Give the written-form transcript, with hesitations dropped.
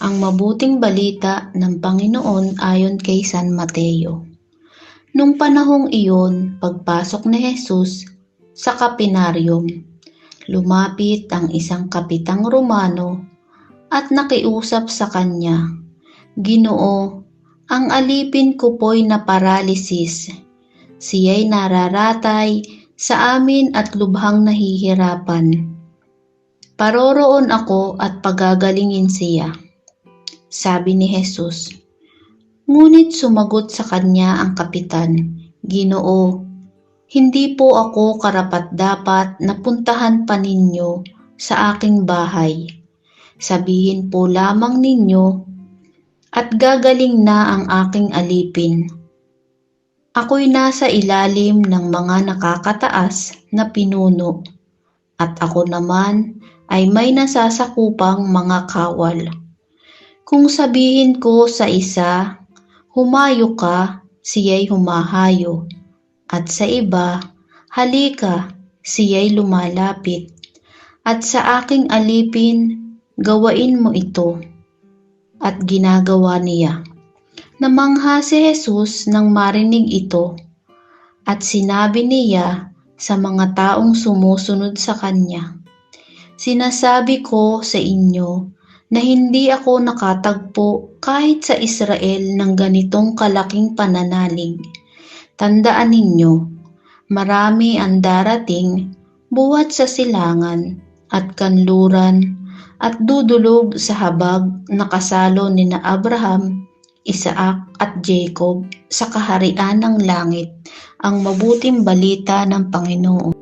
Ang mabuting balita ng Panginoon ayon kay San Mateo. Nung panahong iyon, pagpasok ni Jesus sa Kapernaum, lumapit ang isang kapitang Romano at nakiusap sa kanya, "Ginoo, ang alipin ko po'y naparalisis. Siya'y nararatay sa amin at lubhang nahihirapan. Paroroon ako at pagagalingin siya." Sabi ni Jesus. Ngunit sumagot sa kanya ang kapitan, "Ginoo, hindi po ako karapat-dapat na puntahan pa ninyo sa aking bahay. Sabihin po lamang ninyo at gagaling na ang aking alipin. Ako'y nasa ilalim ng mga nakakataas na pinuno at ako naman ay may nasasakupang mga kawal. Kung sabihin ko sa isa, humayo ka, siya'y humahayo, at sa iba, halika, siya'y lumalapit, at sa aking alipin, gawain mo ito." At ginagawa niya. Namangha si Jesus nang marinig ito, at sinabi niya sa mga taong sumusunod sa kanya, "Sinasabi ko sa inyo na hindi ako nakatagpo kahit sa Israel ng ganitong kalaking pananalig. Tandaan ninyo, marami ang darating buhat sa silangan at kanluran at dudulog sa habag na kasalo nina Abraham, Isaac at Jacob sa kaharian ng langit." Ang mabuting balita ng Panginoon.